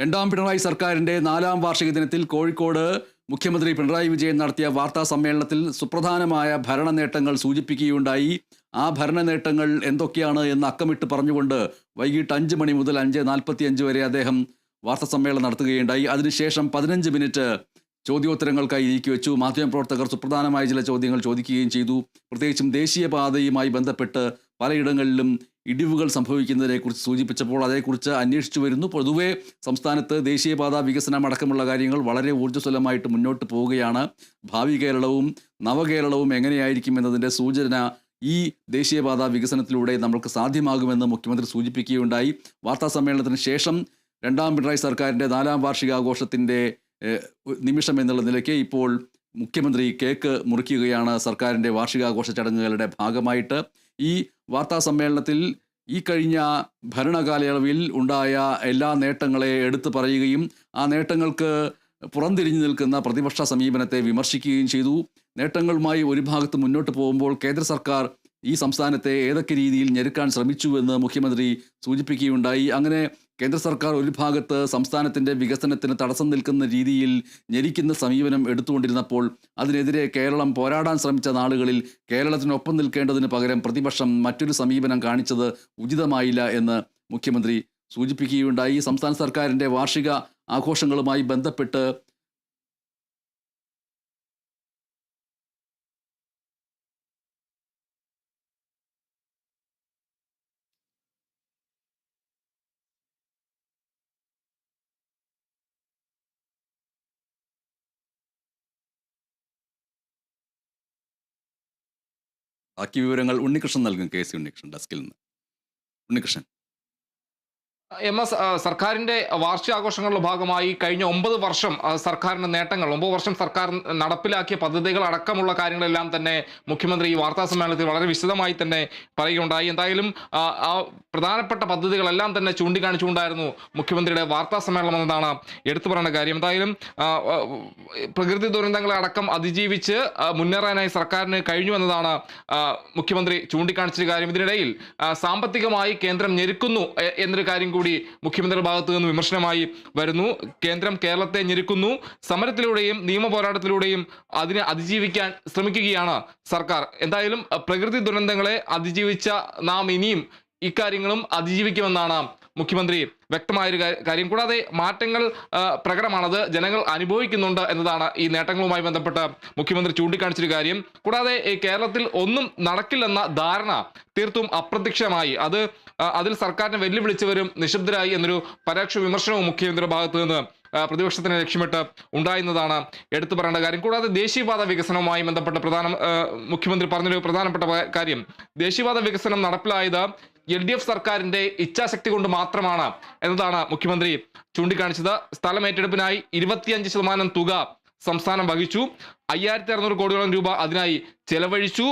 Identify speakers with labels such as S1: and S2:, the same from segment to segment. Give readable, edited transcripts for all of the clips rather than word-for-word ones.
S1: രണ്ടാം പിണറായി സർക്കാരിന്റെ 4ാം വാർഷിക ദിനത്തിൽ കോഴിക്കോട് മുഖ്യമന്ത്രി പിണറായി വിജയൻ നടത്തിയ വാർത്താ സമ്മേളനത്തിൽ സുപ്രധാനമായ ഭരണ നേട്ടങ്ങൾ സൂചിപ്പിക്കുകയുണ്ടായി. ആ ഭരണ നേട്ടങ്ങൾ എന്തൊക്കെയാണ് എന്ന് അക്കമിട്ട് പറഞ്ഞുകൊണ്ട് വൈകിട്ട് 5 മണി മുതൽ 5:45 വരെ അദ്ദേഹം വാർത്താ സമ്മേളനം നടത്തുകയുണ്ടായി. അതിനുശേഷം 15 മിനിറ്റ് ചോദ്യോത്തരങ്ങൾക്കായി നീക്കിവെച്ചു. മാധ്യമപ്രവർത്തകർ സുപ്രധാനമായ ചില ചോദ്യങ്ങൾ ചോദിക്കുകയും ചെയ്തു. പ്രത്യേകിച്ചും ദേശീയപാതയുമായി ബന്ധപ്പെട്ട് പലയിടങ്ങളിലും ഇടിവുകൾ സംഭവിക്കുന്നതിനെക്കുറിച്ച് സൂചിപ്പിച്ചപ്പോൾ അതേക്കുറിച്ച് അന്വേഷിച്ചു വരുന്നു. പൊതുവെ സംസ്ഥാനത്ത് ദേശീയപാത വികസനം അടക്കമുള്ള കാര്യങ്ങൾ വളരെ ഊർജ്ജസ്വലമായിട്ട് മുന്നോട്ട് പോവുകയാണ്. ഭാവി കേരളവും നവകേരളവും എങ്ങനെയായിരിക്കും എന്നതിൻ്റെ സൂചന ഈ ദേശീയപാത വികസനത്തിലൂടെ നമുക്ക് സാധ്യമാകുമെന്ന് മുഖ്യമന്ത്രി സൂചിപ്പിക്കുകയുണ്ടായി. വാർത്താ സമ്മേളനത്തിന് ശേഷം രണ്ടാം പിണറായി സർക്കാരിൻ്റെ 4ാം വാർഷികാഘോഷത്തിൻ്റെ നിമിഷം എന്നുള്ള നിലയ്ക്ക് ഇപ്പോൾ മുഖ്യമന്ത്രി കേക്ക് മുറിക്കുകയാണ് സർക്കാരിൻ്റെ വാർഷികാഘോഷ ചടങ്ങുകളുടെ ഭാഗമായിട്ട്. ഈ വാർത്താ സമ്മേളനത്തിൽ ഈ കഴിഞ്ഞ ഭരണകാലയളവിൽ ഉണ്ടായ എല്ലാ നേട്ടങ്ങളെ എടുത്തു പറയുകയും ആ നേട്ടങ്ങൾക്ക് പുറംതിരിഞ്ഞു നിൽക്കുന്ന പ്രതിപക്ഷ സമീപനത്തെ വിമർശിക്കുകയും ചെയ്തു. നേട്ടങ്ങളുമായി ഒരു ഭാഗത്ത് മുന്നോട്ട് പോകുമ്പോൾ കേന്ദ്ര സർക്കാർ ഈ സംസ്ഥാനത്തെ ഏതൊക്കെ രീതിയിൽ ഞെരുക്കാൻ ശ്രമിച്ചുവെന്ന് മുഖ്യമന്ത്രി സൂചിപ്പിക്കുകയുണ്ടായി. അങ്ങനെ കേന്ദ്ര സർക്കാർ ഒരു ഭാഗത്ത് സംസ്ഥാനത്തിൻ്റെ വികസനത്തിന് തടസ്സം നിൽക്കുന്ന രീതിയിൽ ഞെരിക്കുന്ന സമീപനം എടുത്തുകൊണ്ടിരുന്നപ്പോൾ അതിനെതിരെ കേരളം പോരാടാൻ ശ്രമിച്ച നാളുകളിൽ കേരളത്തിനൊപ്പം നിൽക്കേണ്ടതിന് പകരം പ്രതിപക്ഷം മറ്റൊരു സമീപനം കാണിച്ചത് ഉചിതമായില്ല എന്ന് മുഖ്യമന്ത്രി സൂചിപ്പിക്കുകയുണ്ടായി. സംസ്ഥാന സർക്കാരിൻ്റെ വാർഷിക ആഘോഷങ്ങളുമായി ബന്ധപ്പെട്ട് ബാക്കി വിവരങ്ങൾ ഉണ്ണികൃഷ്ണൻ നൽകും. KC ഉണ്ണികൃഷ്ണൻ ഡെസ്കിൽ നിന്ന്. ഉണ്ണികൃഷ്ണൻ.
S2: MS സർക്കാരിന്റെ വാർഷികാഘോഷങ്ങളുടെ ഭാഗമായി കഴിഞ്ഞ 9 വർഷം സർക്കാരിന്റെ നേട്ടങ്ങൾ, 9 വർഷം സർക്കാർ നടപ്പിലാക്കിയ പദ്ധതികൾ അടക്കമുള്ള കാര്യങ്ങളെല്ലാം തന്നെ മുഖ്യമന്ത്രി ഈ വാർത്താ സമ്മേളനത്തിൽ വളരെ വിശദമായി തന്നെ പറയുകയുണ്ടായി. എന്തായാലും ആ പ്രധാനപ്പെട്ട പദ്ധതികളെല്ലാം തന്നെ ചൂണ്ടിക്കാണിച്ചുകൊണ്ടായിരുന്നു മുഖ്യമന്ത്രിയുടെ വാർത്താ സമ്മേളനം എന്നതാണ് എടുത്തു പറയേണ്ട കാര്യം. എന്തായാലും പ്രകൃതി ദുരന്തങ്ങളെ അടക്കം അതിജീവിച്ച് മുന്നേറാനായി സർക്കാരിന് കഴിഞ്ഞു എന്നതാണ് മുഖ്യമന്ത്രി ചൂണ്ടിക്കാണിച്ച കാര്യം. ഇതിനിടയിൽ സാമ്പത്തികമായി കേന്ദ്രം ഞെരുക്കുന്നു എന്നൊരു കാര്യം കൂടി മുഖ്യമന്ത്രിയുടെ ഭാഗത്ത് നിന്ന് വിമർശനമായി വരുന്നു. കേന്ദ്രം കേരളത്തെ ഞെരുക്കുന്നു, സമരത്തിലൂടെയും നിയമ പോരാട്ടത്തിലൂടെയും അതിനെ അതിജീവിക്കാൻ ശ്രമിക്കുകയാണ് സർക്കാർ. എന്തായാലും പ്രകൃതി ദുരന്തങ്ങളെ അതിജീവിച്ച നാം ഇനിയും ഇക്കാര്യങ്ങളും അതിജീവിക്കുമെന്നാണ് മുഖ്യമന്ത്രി വ്യക്തമായൊരു കാര്യം. കൂടാതെ മാറ്റങ്ങൾ പ്രകടമാണത് ജനങ്ങൾ അനുഭവിക്കുന്നുണ്ട് എന്നതാണ് ഈ നേട്ടങ്ങളുമായി ബന്ധപ്പെട്ട് മുഖ്യമന്ത്രി ചൂണ്ടിക്കാണിച്ചൊരു കാര്യം. കൂടാതെ ഈ കേരളത്തിൽ ഒന്നും നടക്കില്ലെന്ന ധാരണ തീർത്തും അപ്രത്യക്ഷമായി. അതിൽ സർക്കാരിനെ വെല്ലുവിളിച്ചവരും നിശബ്ദരായി എന്നൊരു പരോക്ഷ വിമർശനവും മുഖ്യമന്ത്രിയുടെ ഭാഗത്തു നിന്ന് പ്രതിപക്ഷത്തിനെ ലക്ഷ്യമിട്ട് ഉണ്ടായിരുന്നതാണ് എടുത്തു പറയേണ്ട കാര്യം. കൂടാതെ ദേശീയപാത വികസനവുമായി ബന്ധപ്പെട്ട് മുഖ്യമന്ത്രി പറഞ്ഞൊരു പ്രധാനപ്പെട്ട കാര്യം, ദേശീയപാത വികസനം നടപ്പിലായത് LDF സർക്കാരിന്റെ ഇച്ഛാശക്തി കൊണ്ട് മാത്രമാണ് എന്നതാണ് മുഖ്യമന്ത്രി ചൂണ്ടിക്കാണിച്ചത്. സ്ഥലമേറ്റെടുപ്പിനായി 25% തുക സംസ്ഥാനം വഹിച്ചു. 5600 കോടിയോളം രൂപ അതിനായി ചെലവഴിച്ചു.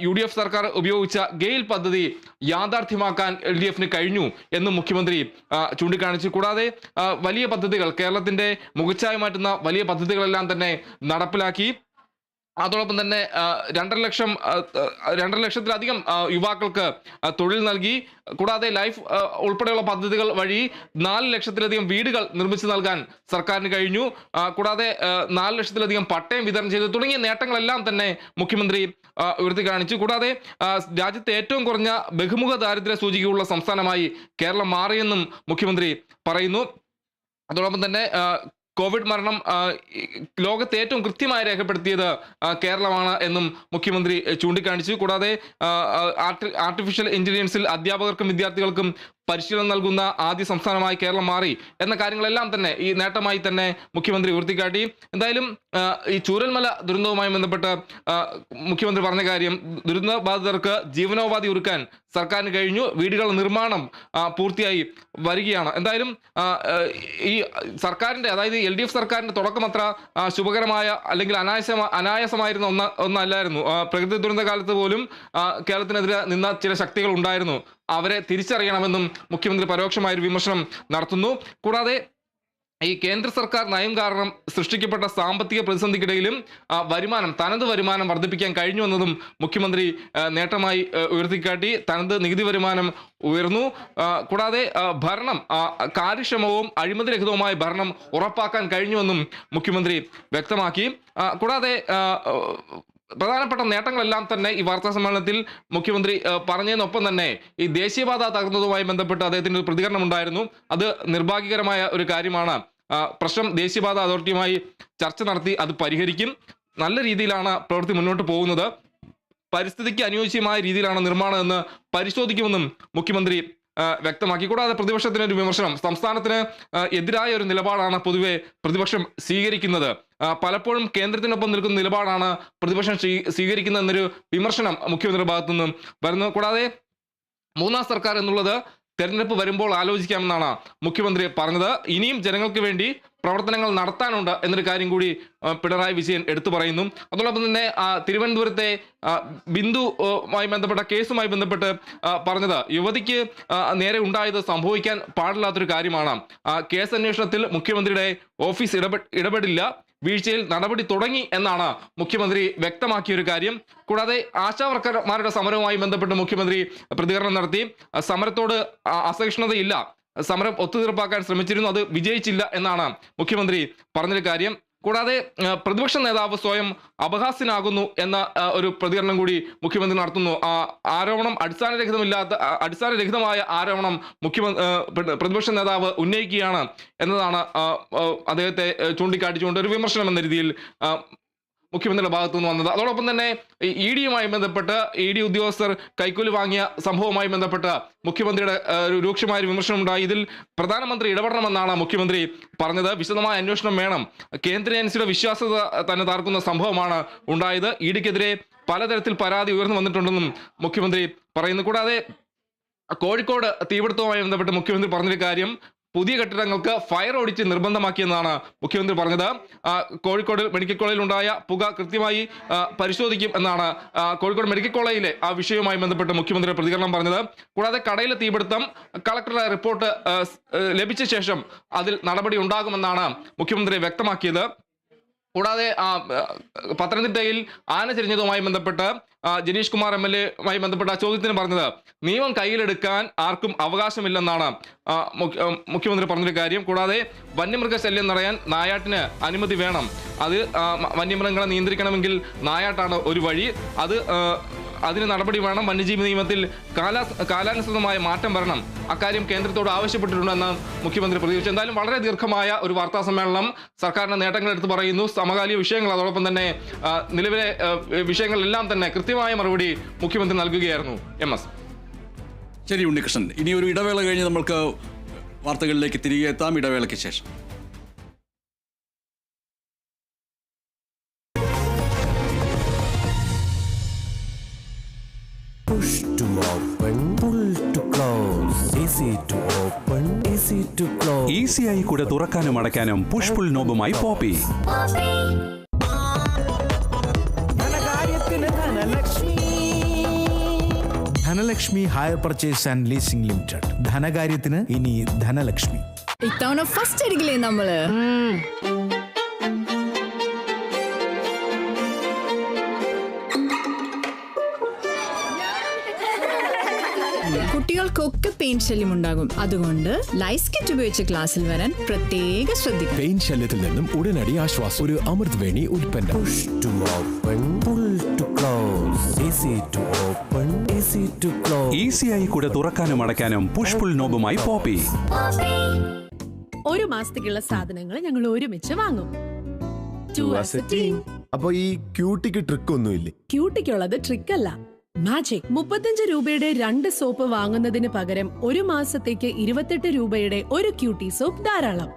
S2: UDF സർക്കാർ ഉപയോഗിച്ച ഗെയിൽ പദ്ധതി യാഥാർത്ഥ്യമാക്കാൻ LDFന് കഴിഞ്ഞു എന്നും മുഖ്യമന്ത്രി ചൂണ്ടിക്കാണിച്ചു. കൂടാതെ വലിയ പദ്ധതികൾ, കേരളത്തിന്റെ മുഖച്ഛായ മാറ്റുന്ന വലിയ പദ്ധതികളെല്ലാം തന്നെ നടപ്പിലാക്കി. അതോടൊപ്പം തന്നെ 2.5 ലക്ഷത്തിലധികം യുവാക്കൾക്ക് തൊഴിൽ നൽകി. കൂടാതെ ലൈഫ് ഉൾപ്പെടെയുള്ള പദ്ധതികൾ വഴി 4 ലക്ഷത്തിലധികം വീടുകൾ നിർമ്മിച്ചു നൽകാൻ സർക്കാരിന് കഴിഞ്ഞു. കൂടാതെ 4 ലക്ഷത്തിലധികം പട്ടയം വിതരണം ചെയ്തു. തുടങ്ങിയ നേട്ടങ്ങളെല്ലാം തന്നെ മുഖ്യമന്ത്രി ഉയർത്തി കാണിച്ചു. കൂടാതെ രാജ്യത്തെ ഏറ്റവും കുറഞ്ഞ ബഹുമുഖ ദാരിദ്ര്യ സൂചികയുള്ള സംസ്ഥാനമായി കേരളം മാറിയെന്നും മുഖ്യമന്ത്രി പറയുന്നു. അതോടൊപ്പം തന്നെ കോവിഡ് മരണം ലോകത്തെ ഏറ്റവും കൃത്യമായി രേഖപ്പെടുത്തിയത് കേരളമാണ് എന്നും മുഖ്യമന്ത്രി ചൂണ്ടിക്കാണിച്ചു. കൂടാതെ ആർട്ടിഫിഷ്യൽ ഇന്റലിജൻസിൽ അധ്യാപകർക്കും വിദ്യാർത്ഥികൾക്കും പരിശീലനം നൽകുന്ന ആദ്യ സംസ്ഥാനമായി കേരളം മാറി എന്ന കാര്യങ്ങളെല്ലാം തന്നെ ഈ നേട്ടമായി തന്നെ മുഖ്യമന്ത്രി ഉയർത്തിക്കാട്ടി. എന്തായാലും ഈ ചൂരൽമല ദുരന്തവുമായി ബന്ധപ്പെട്ട് മുഖ്യമന്ത്രി പറഞ്ഞ കാര്യം, ദുരന്തബാധിതർക്ക് ജീവനോപാധി ഒരുക്കാൻ സർക്കാരിന് കഴിഞ്ഞു. വീടുകളുടെ നിർമ്മാണം പൂർത്തിയായി വരികയാണ്. എന്തായാലും ഈ സർക്കാരിൻ്റെ, അതായത് LDF സർക്കാരിൻ്റെ തുടക്കം അത്ര ശുഭകരമായ അല്ലെങ്കിൽ അനായാസമായിരുന്ന ഒന്നല്ലായിരുന്നു. പ്രകൃതി ദുരന്ത കാലത്ത് പോലും കേരളത്തിനെതിരെ നിന്ന ചില ശക്തികൾ ഉണ്ടായിരുന്നു. അവരെ തിരിച്ചറിയണമെന്നും മുഖ്യമന്ത്രി പരോക്ഷമായൊരു വിമർശനം നടത്തുന്നു. കൂടാതെ ഈ കേന്ദ്ര സർക്കാർ നയം കാരണം സൃഷ്ടിക്കപ്പെട്ട സാമ്പത്തിക പ്രതിസന്ധിക്കിടയിലും തനത് വരുമാനം വർദ്ധിപ്പിക്കാൻ കഴിഞ്ഞു എന്നതും മുഖ്യമന്ത്രി നേട്ടമായി ഉയർത്തിക്കാട്ടി. തനത് നികുതി വരുമാനം ഉയർന്നു. കൂടാതെ ഭരണം കാര്യക്ഷമവും അഴിമതിരഹിതവുമായ ഭരണം ഉറപ്പാക്കാൻ കഴിഞ്ഞുവെന്നും മുഖ്യമന്ത്രി വ്യക്തമാക്കി. കൂടാതെ പ്രധാനപ്പെട്ട നേട്ടങ്ങളെല്ലാം തന്നെ ഈ വാർത്താ സമ്മേളനത്തിൽ മുഖ്യമന്ത്രി പറഞ്ഞതിനൊപ്പം തന്നെ ഈ ദേശീയപാത തകർന്നതുമായി ബന്ധപ്പെട്ട് അദ്ദേഹത്തിന് ഒരു പ്രതികരണം ഉണ്ടായിരുന്നു. അത് നിർഭാഗ്യകരമായ ഒരു കാര്യമാണ്. പ്രശ്നം ദേശീയപാത അതോറിറ്റിയുമായി ചർച്ച നടത്തി അത് പരിഹരിക്കും. നല്ല രീതിയിലാണ് പ്രവൃത്തി മുന്നോട്ട് പോകുന്നത്. പരിസ്ഥിതിക്ക് അനുയോജ്യമായ രീതിയിലാണ് നിർമ്മാണം എന്ന് പരിശോധിക്കുമെന്നും മുഖ്യമന്ത്രി വ്യക്തമാക്കി. കൂടാതെ പ്രതിപക്ഷത്തിന് ഒരു വിമർശനം, സംസ്ഥാനത്തിന് എതിരായ ഒരു നിലപാടാണ് പൊതുവെ പ്രതിപക്ഷം സ്വീകരിക്കുന്നത്. പലപ്പോഴും കേന്ദ്രത്തിനൊപ്പം നിൽക്കുന്ന നിലപാടാണ് പ്രതിപക്ഷം സ്വീകരിക്കുന്നത് എന്നൊരു വിമർശനം മുഖ്യമന്ത്രിയുടെ ഭാഗത്തു നിന്നും വരുന്നു. കൂടാതെ മൂന്നാം സർക്കാർ എന്നുള്ളത് തെരഞ്ഞെടുപ്പ് വരുമ്പോൾ ആലോചിക്കാമെന്നാണ് മുഖ്യമന്ത്രി പറഞ്ഞത്. ഇനിയും ജനങ്ങൾക്ക് വേണ്ടി പ്രവർത്തനങ്ങൾ നടത്താനുണ്ട് എന്നൊരു കാര്യം കൂടി പിണറായി വിജയൻ എടുത്തു പറയുന്നു. അതോടൊപ്പം തന്നെ തിരുവനന്തപുരത്തെ ബിന്ദുമായി ബന്ധപ്പെട്ട കേസുമായി ബന്ധപ്പെട്ട് പറഞ്ഞത്, യുവതിക്ക് നേരെ ഉണ്ടായത് സംഭവിക്കാൻ പാടില്ലാത്തൊരു കാര്യമാണ്. കേസ് അന്വേഷണത്തിൽ മുഖ്യമന്ത്രിയുടെ ഓഫീസ് ഇടപെടില്ല, വീഴ്ചയിൽ നടപടി തുടങ്ങി എന്നാണ് മുഖ്യമന്ത്രി വ്യക്തമാക്കിയ ഒരു കാര്യം. കൂടാതെ ആശാവർക്കർമാരുടെ സമരവുമായി ബന്ധപ്പെട്ട് മുഖ്യമന്ത്രി പ്രതികരണം നടത്തി. സമരത്തോട് അസഹിഷ്ണുതയില്ല, സമരം ഒത്തുതീർപ്പാക്കാൻ ശ്രമിച്ചിരുന്നു, അത് വിജയിച്ചില്ല എന്നാണ് മുഖ്യമന്ത്രി പറഞ്ഞൊരു കാര്യം. കൂടാതെ പ്രതിപക്ഷ നേതാവ് സ്വയം അപഹാസ്യനാകുന്നു എന്ന ഒരു പ്രതികരണം കൂടി മുഖ്യമന്ത്രി നടത്തുന്നു. ആരോപണം അടിസ്ഥാനരഹിതമായ ആരോപണം പ്രതിപക്ഷ നേതാവ് ഉന്നയിക്കുകയാണ് എന്നതാണ് അദ്ദേഹത്തെ ചൂണ്ടിക്കാട്ടിച്ചുകൊണ്ട് ഒരു വിമർശനം എന്ന രീതിയിൽ മുഖ്യമന്ത്രിയുടെ ഭാഗത്തു നിന്ന് വന്നത്. അതോടൊപ്പം തന്നെ ഇ ഡിയുമായി ബന്ധപ്പെട്ട് ED ഉദ്യോഗസ്ഥർ കൈക്കൂലി വാങ്ങിയ സംഭവവുമായി ബന്ധപ്പെട്ട് മുഖ്യമന്ത്രിയുടെ ഒരു രൂക്ഷമായ ഒരു വിമർശനം ഉണ്ടായി. ഇതിൽ പ്രധാനമന്ത്രി ഇടപെടണമെന്നാണ് മുഖ്യമന്ത്രി പറഞ്ഞത്. വിശദമായ അന്വേഷണം വേണം. കേന്ദ്ര ഏജൻസിയുടെ വിശ്വാസ്യത തന്നെ തകർക്കുന്ന സംഭവമാണ് ഉണ്ടായത്. EDക്കെതിരെ പലതരത്തിൽ പരാതി ഉയർന്നു വന്നിട്ടുണ്ടെന്നും മുഖ്യമന്ത്രി പറയുന്നു. കൂടാതെ കോഴിക്കോട് തീപിടുത്തവുമായി ബന്ധപ്പെട്ട് മുഖ്യമന്ത്രി പറഞ്ഞൊരു കാര്യം, പുതിയ കെട്ടിടങ്ങൾക്ക് ഫയർ ഓഡിറ്റ് നിർബന്ധമാക്കിയെന്നാണ് മുഖ്യമന്ത്രി പറഞ്ഞത്. കോഴിക്കോട് മെഡിക്കൽ കോളേജിൽ ഉണ്ടായ പുക കൃത്യമായി പരിശോധിക്കും എന്നാണ് കോഴിക്കോട് മെഡിക്കൽ കോളേജിലെ ആ വിഷയവുമായി ബന്ധപ്പെട്ട് മുഖ്യമന്ത്രി പ്രതികരണം പറഞ്ഞത്. കൂടാതെ കടയിലെ തീപിടുത്തം കളക്ടറുടെ റിപ്പോർട്ട് ലഭിച്ച ശേഷം അതിൽ നടപടി ഉണ്ടാകുമെന്നാണ് മുഖ്യമന്ത്രി വ്യക്തമാക്കിയത്. കൂടാതെ പത്തനംതിട്ടയിൽ ആന ചെരിഞ്ഞതുമായി ബന്ധപ്പെട്ട് ജനീഷ് കുമാർ MLA ബന്ധപ്പെട്ട ചോദ്യത്തിന് പറഞ്ഞത്, നിയമം കയ്യിലെടുക്കാൻ ആർക്കും അവകാശമില്ലെന്നാണ് മുഖ്യമന്ത്രി പറഞ്ഞൊരു കാര്യം. കൂടാതെ വന്യമൃഗശല്യം തടയാൻ നായാട്ടിന് അനുമതി വേണം. അത് വന്യമൃഗങ്ങളെ നിയന്ത്രിക്കണമെങ്കിൽ നായാട്ടാണ് ഒരു വഴി. അതിന് നടപടി വേണം. വന്യജീവി നിയമത്തിൽ കാലാനുസൃതമായ മാറ്റം വരണം. അക്കാര്യം കേന്ദ്രത്തോട് ആവശ്യപ്പെട്ടിട്ടുണ്ടെന്ന് മുഖ്യമന്ത്രി പ്രതികരിച്ചു. എന്തായാലും വളരെ ദീർഘമായ ഒരു വാർത്താ സമ്മേളനം, സർക്കാരിന്റെ നേട്ടങ്ങൾ എടുത്തു പറയുന്നു, സമകാലിക വിഷയങ്ങൾ, അതോടൊപ്പം തന്നെ നിലവിലെ വിഷയങ്ങളെല്ലാം തന്നെ കൃത്യമായ മറുപടി മുഖ്യമന്ത്രി നൽകുകയായിരുന്നു. MS.
S1: ശരി ഉണ്ണികൃഷ്ണൻ, ഇനി ഒരു ഇടവേള കഴിഞ്ഞ് നമ്മൾക്ക് വാർത്തകളിലേക്ക് തിരികെ എത്താം. ഇടവേളയ്ക്ക് ശേഷം
S3: Push to open, pull to close. Easy to open, easy to close.
S4: ഈസിയായി കൂടെ തുറക്കാനും അടയ്ക്കാനും പുഷ് പുൾ നോബുമായി Poppy.
S3: Dhanalakshmi hire purchase and leasing limited. ധനകാര്യത്തിന് ഇനി ധനലക്ഷ്മി.
S5: ഇത്തവണ ഫസ്റ്റ് അടിക്കില്ലേ നമ്മള്? കുട്ടികൾക്കൊക്കെ പെയിൻ ശല്യം ഉണ്ടാകും. അതുകൊണ്ട് ലൈസ് കിറ്റ് ഉപയോഗിച്ച് ക്ലാസ്സിൽ വരാൻ പ്രത്യേക ശ്രദ്ധിക്കും.
S6: പെയിൻ ശല്യത്തിൽ നിന്നും ഉടനടി ആശ്വാസം. ഒരു അമൃത് വേണി ഉൽപ്പന്നം.
S3: Push to open, pull to close. Easy to open, easy to close.
S4: ഈസിയായി കൂടെ തുറക്കാനും അടയ്ക്കാനും പുഷ് പുൾ നോബുമായി പോപ്പി.
S7: ഒരു മാസത്തേക്കുള്ള സാധനങ്ങൾ ഞങ്ങൾ ഒരുമിച്ച് വാങ്ങും.
S6: അപ്പൊ ഈ ക്യൂട്ടിക്ക് ട്രിക്ക് ഒന്നുമില്ലേ?
S7: ക്യൂട്ടിക്കുള്ളത് ട്രിക്ക് അല്ല, മാജിക്. 35 രൂപയുടെ 2 സോപ്പ് വാങ്ങുന്നതിന് പകരം ഒരു മാസത്തേക്ക് 28 രൂപയുടെ ഒരു ക്യൂട്ടി സോപ്പ് ധാരാളം.